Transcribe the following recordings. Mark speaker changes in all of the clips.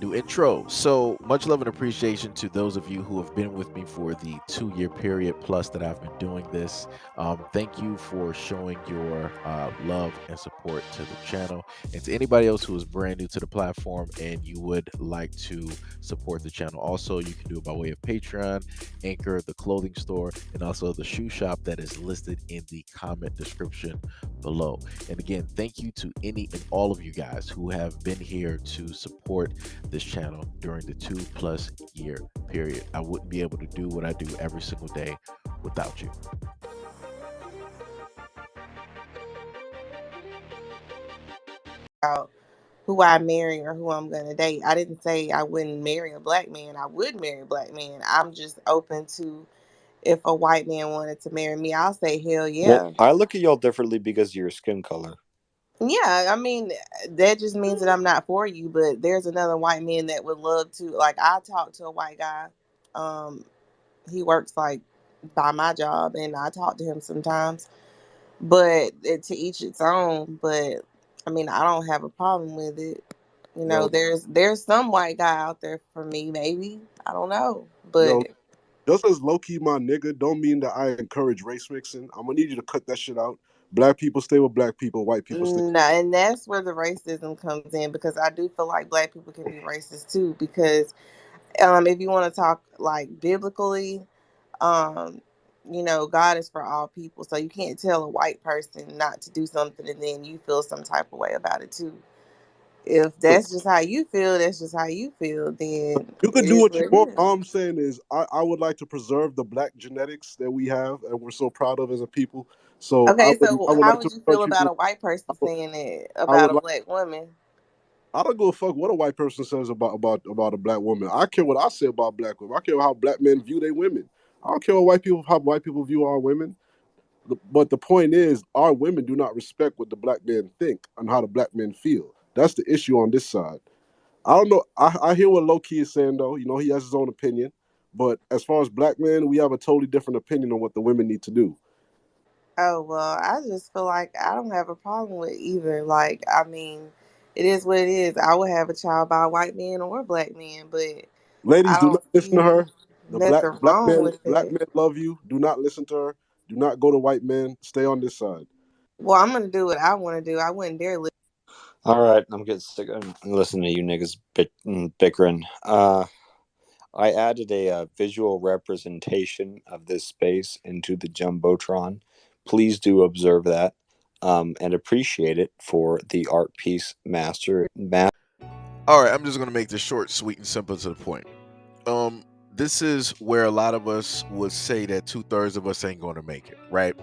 Speaker 1: New intro. So much love and appreciation to those of you who have been with me for the 2 year period plus that I've been doing this. Thank you for showing your love and support to the channel. And to anybody else who is brand new to the platform and you would like to support the channel, also, you can do it by way of Patreon, Anchor, the clothing store, and also the shoe shop that is listed in the comment description below. And again, thank you to any and all of you guys who have been here to support this channel during the 2+ year period. I wouldn't be able to do what I do every single day without you.
Speaker 2: About who I marry or who I'm gonna date. I didn't say I wouldn't marry a black man. I would marry a black man. I'm just open to if a white man wanted to marry me, I'll say hell
Speaker 3: Well,
Speaker 2: yeah.
Speaker 3: I look at y'all differently because of your skin color.
Speaker 2: Yeah, I mean that just means that I'm not for you. But there's another white man that would love to. Like I talked to a white guy. Um, he works like by my job, and I talk to him sometimes. But to each its own. But I mean, I don't have a problem with it. You know,
Speaker 4: Yo,
Speaker 2: there's some white guy out there for me, maybe. I don't know.
Speaker 4: yo,
Speaker 2: But
Speaker 4: just as low key my nigga, don't mean that I encourage race mixing. I'm gonna need you to cut that shit out. Black people stay with black people. White people stay.
Speaker 2: no, and that's where the racism comes in because I do feel like black people can be racist too. Because if you want to talk like biblically, um, God is for all people, so you can't tell a white person not to do something and then you feel some type of way about it too. If that's just how you feel, that's just how you feel. Then
Speaker 4: You
Speaker 2: it
Speaker 4: could do
Speaker 2: is
Speaker 4: what you
Speaker 2: what it
Speaker 4: want.
Speaker 2: is.
Speaker 4: All I'm saying is, I would like to preserve the black genetics that we have and we're so proud of as a people. So
Speaker 2: Okay, so
Speaker 4: I would
Speaker 2: how
Speaker 4: like
Speaker 2: would
Speaker 4: to
Speaker 2: you feel
Speaker 4: encourage
Speaker 2: about
Speaker 4: people.
Speaker 2: a white person
Speaker 4: I would,
Speaker 2: saying that
Speaker 4: I
Speaker 2: about
Speaker 4: would
Speaker 2: a
Speaker 4: like.
Speaker 2: black woman?
Speaker 4: I don't give a fuck what a white person says about a black woman. I care what I say about black women. I care how black men view their women. I don't care what how white people view our women. But the point is, our women do not respect what the black men think and how the black men feel. That's the issue on this side. I don't know. I hear what Loki is saying though. You know, he has his own opinion. But as far as black men, we have a totally different opinion on what the women need to do.
Speaker 2: Oh well, I just feel like I don't have a problem with either. Like, I mean, it is what it is. I would have a child by a white man or a black man, but
Speaker 4: Ladies,
Speaker 2: I
Speaker 4: do
Speaker 2: don't
Speaker 4: not listen to
Speaker 2: see
Speaker 4: her. The
Speaker 2: nothing wrong with
Speaker 4: black
Speaker 2: it.
Speaker 4: men love you. Do not listen to her. Do not go to white men. Stay on this side.
Speaker 2: Well, I'm gonna do what I want to do. I wouldn't dare listen.
Speaker 3: All right, I'm getting sick of listening to you niggas bickering. I added a visual representation of this space into the jumbotron. Please do observe that and appreciate it for the art piece
Speaker 1: All right, I'm just going to make this short, sweet, and simple to the point. Um, this is where a lot of us would say that 2/3 of us ain't going to make it, right?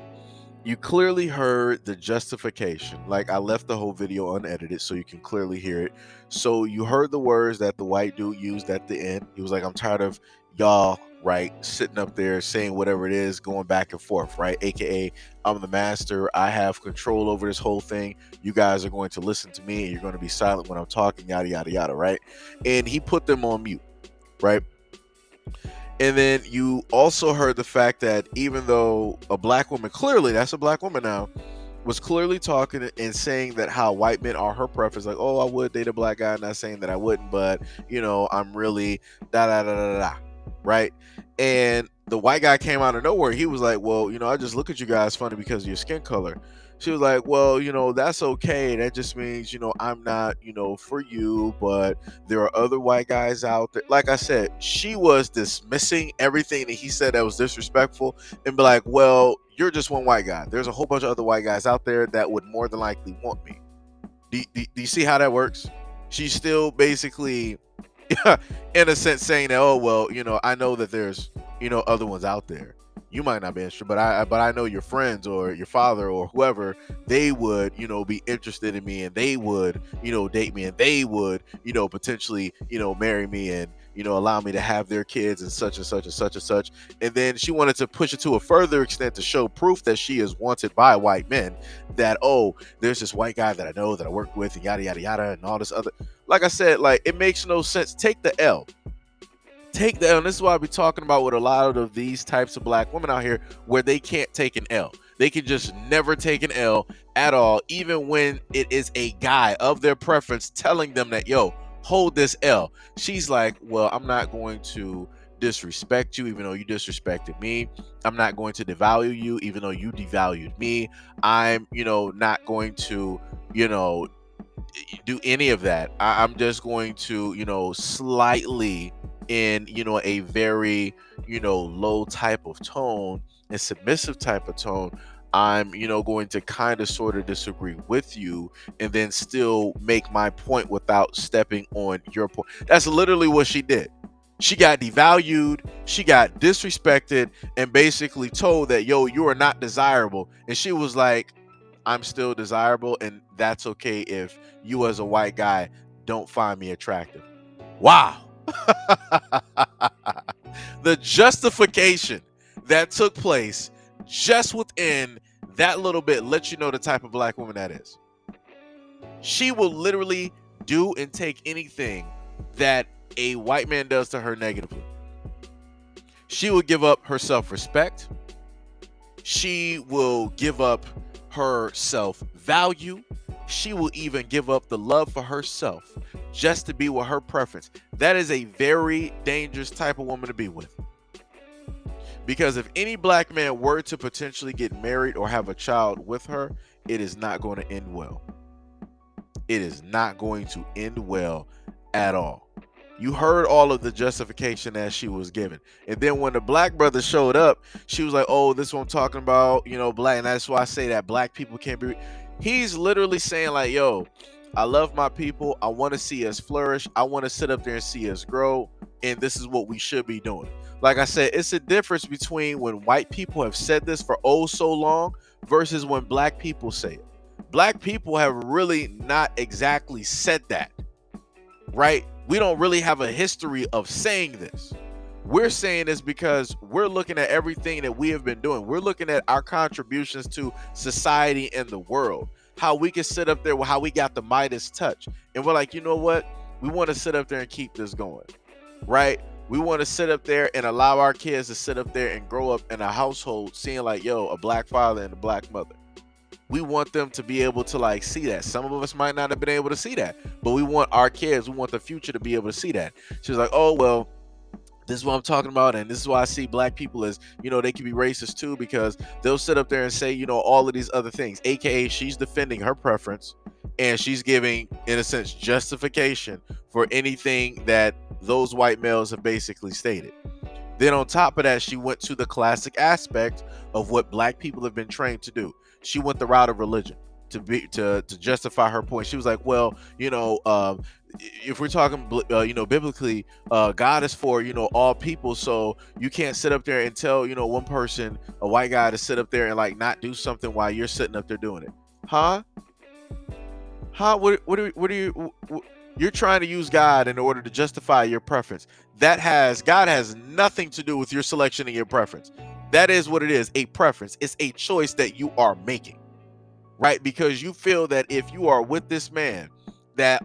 Speaker 1: You clearly heard the justification. Like I left the whole video unedited so you can clearly hear it. So you heard the words that the white dude used at the end. He was like, I'm tired of y'all, right, sitting up there saying whatever it is, going back and forth, right? AKA, I'm the master. I have control over this whole thing. You guys are going to listen to me and you're going to be silent when I'm talking, yada, yada, yada, right? And he put them on mute, right? And then you also heard the fact that even though a black woman, clearly that's a black woman now, was clearly talking and saying that how white men are her preference, like, oh, I would date a black guy, not saying that I wouldn't, but I'm really da da da da da, right? And the white guy came out of nowhere. He was like, well, I just look at you guys funny because of your skin color. She was like, well, that's okay. That just means, I'm not, for you, but there are other white guys out there. Like I said, she was dismissing everything that he said that was disrespectful and be like, well, you're just one white guy. There's a whole bunch of other white guys out there that would more than likely want me. Do you see how that works? She's still basically, in a sense, saying that, oh, well, I know that there's, other ones out there. You might not be interested, but I know your friends or your father or whoever, they would, be interested in me and they would, date me and they would, potentially, marry me and, allow me to have their kids and such and such and such and such. And then she wanted to push it to a further extent to show proof that she is wanted by white men, that, oh, there's this white guy that I know that I work with and yada, yada, yada, and all this other. Like I said, like, it makes no sense. Take the L. Take the L. And this is why I be talking about with a lot of these types of black women out here where they can't take an L. They can just never take an L at all, even when it is a guy of their preference telling them that, yo, hold this L. She's like, well, I'm not going to disrespect you even though you disrespected me. I'm not going to devalue you even though you devalued me. I'm, not going to, you know, do any of that. I'm just going to, slightly in, a very, low type of tone and submissive type of tone. I'm, going to kind of sort of disagree with you and then still make my point without stepping on your point. That's literally what she did. She got devalued, she got disrespected, and basically told that, yo, you are not desirable. And she was like, I'm still desirable, and that's okay if you as a white guy don't find me attractive. Wow. The justification that took place just within that little bit lets you know the type of black woman that is. She will literally do and take anything that a white man does to her negatively. She will give up her self-respect. She will give up her self-value. She will even give up the love for herself just to be with her preference. That is a very dangerous type of woman to be with. Because if any black man were to potentially get married or have a child with her, it is not going to end well. It is not going to end well at all. You heard all of the justification that she was given. And then when the black brother showed up, she was like, oh, this is what I'm talking about, black. And that's why I say that black people can't be. He's literally saying like, yo, I love my people. I want to see us flourish. I want to sit up there and see us grow. And this is what we should be doing. Like I said, it's a difference between when white people have said this for oh so long versus when black people say it. Black people have really not exactly said that, right? We don't really have a history of saying this. We're saying this because we're looking at everything that we have been doing. We're looking at our contributions to society and the world, how we can sit up there with how we got the Midas touch. And we're like, you know what? We want to sit up there and keep this going, right? We want to sit up there and allow our kids to sit up there and grow up in a household seeing like, yo, a black father and a black mother. We want them to be able to like see that. Some of us might not have been able to see that, but we want our kids, we want the future to be able to see that. She was like, oh, well, this is what I'm talking about, and this is why I see black people as, they can be racist too, because they'll sit up there and say, all of these other things, aka she's defending her preference and she's giving, in a sense, justification for anything that those white males have basically stated. Then on top of that, she went to the classic aspect of what black people have been trained to do. She went the route of religion to justify her point. She was like, well, if we're talking, biblically, God is for, all people. So you can't sit up there and tell, one person, a white guy, to sit up there and like not do something while you're sitting up there doing it. Huh? What are you? You're trying to use God in order to justify your preference. God has nothing to do with your selection and your preference. That is what it is, a preference. It's a choice that you are making, right? Because you feel that if you are with this man, that,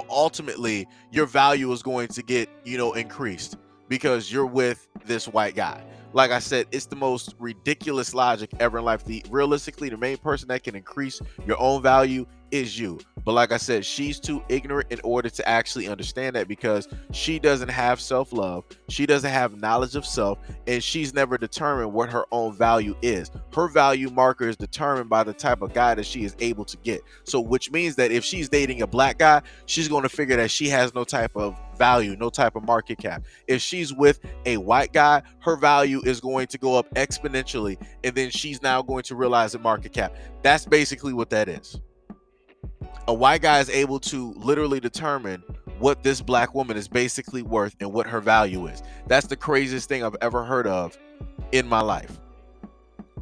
Speaker 1: ultimately your value is going to get, increased because you're with this white guy. Like I said, it's the most ridiculous logic ever in life. Realistically, the main person that can increase your own value is you. But like I said, she's too ignorant in order to actually understand that, because she doesn't have self-love, she doesn't have knowledge of self, and she's never determined what her own value is. Her value marker is determined by the type of guy that she is able to get. So which means that if she's dating a black guy, she's going to figure that she has no type of value, no type of market cap. If she's with a white guy, her value is going to go up exponentially, and then she's now going to realize the market cap. That's basically what that is. A white guy is able to literally determine what this black woman is basically worth and what her value is. That's the craziest thing I've ever heard of in my life.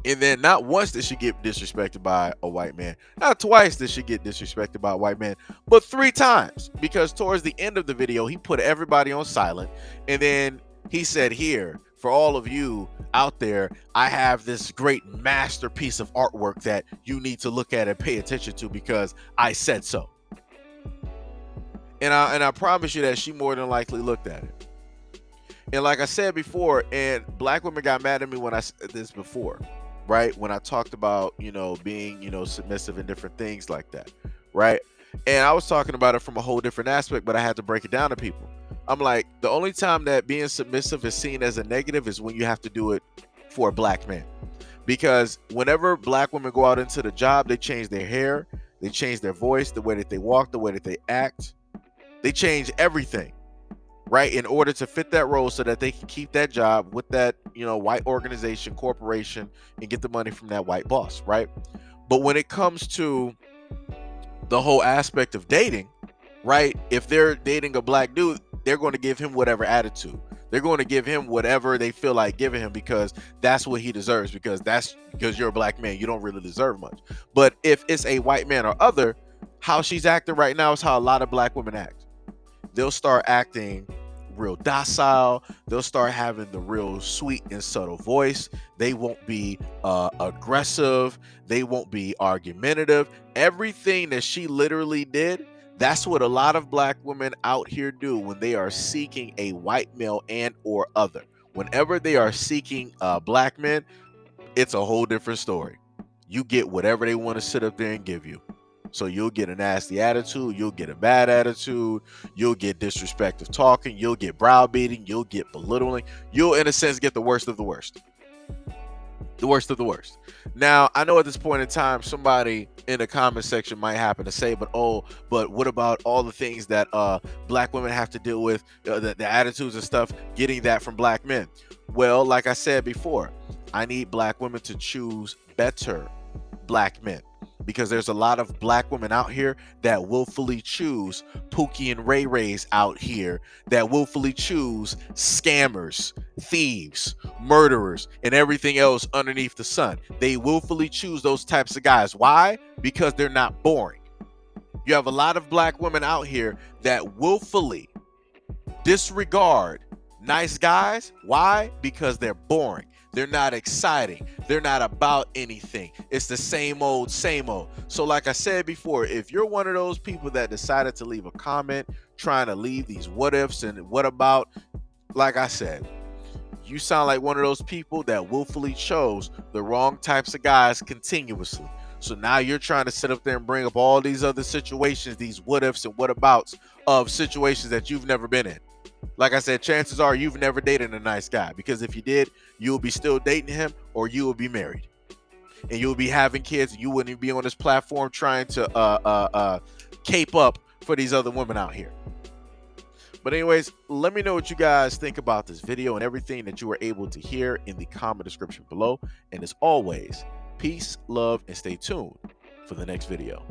Speaker 1: And then not once did she get disrespected by a white man. Not twice did she get disrespected by a white man, but 3 times. Because towards the end of the video, he put everybody on silent. And then he said, here, for all of you out there, I have this great masterpiece of artwork that you need to look at and pay attention to because I said so. And I promise you that she more than likely looked at it. And like I said before, and black women got mad at me when I said this before, right? When I talked about, being, submissive and different things like that, right? And I was talking about it from a whole different aspect, but I had to break it down to people. I'm like, the only time that being submissive is seen as a negative is when you have to do it for a black man. Because whenever black women go out into the job, they change their hair, they change their voice, the way that they walk, the way that they act. They change everything, right, in order to fit that role so that they can keep that job with that, white organization, corporation, and get the money from that white boss, right? But when it comes to the whole aspect of dating, right, if they're dating a black dude, they're going to give him whatever attitude. They're going to give him whatever they feel like giving him because that's what he deserves, because you're a black man, you don't really deserve much. But if it's a white man or other, how she's acting right now is how a lot of black women act. They'll start acting real docile. They'll start having the real sweet and subtle voice. They won't be aggressive. They won't be argumentative. Everything that she literally did, that's what a lot of black women out here do when they are seeking a white male and or other. Whenever they are seeking black men, it's a whole different story. You get whatever they want to sit up there and give you. So you'll get a nasty attitude, you'll get a bad attitude, you'll get disrespectful talking, you'll get browbeating, you'll get belittling, you'll in a sense get the worst of the worst. The worst of the worst. Now, I know at this point in time, somebody in the comment section might happen to say, but what about all the things that black women have to deal with, the attitudes and stuff, getting that from black men? Well, like I said before, I need black women to choose better black men, because there's a lot of black women out here that willfully choose Pookie and Ray Rays out here, that willfully choose scammers, thieves, murderers, and everything else underneath the sun. They willfully choose those types of guys. Why? Because they're not boring. You have a lot of black women out here that willfully disregard nice guys. Why? Because they're boring. They're not exciting. They're not about anything. It's the same old, same old. So like I said before, if you're one of those people that decided to leave a comment trying to leave these what ifs and what about, like I said, you sound like one of those people that willfully chose the wrong types of guys continuously. So now you're trying to sit up there and bring up all these other situations, these what ifs and what abouts of situations that you've never been in. Like I said, chances are you've never dated a nice guy, because if you did, you'll be still dating him, or you will be married and you'll be having kids, and you wouldn't be on this platform trying to cape up for these other women out here. But anyways, let me know what you guys think about this video and everything that you were able to hear in the comment description below. And as always, peace, love, and stay tuned for the next video.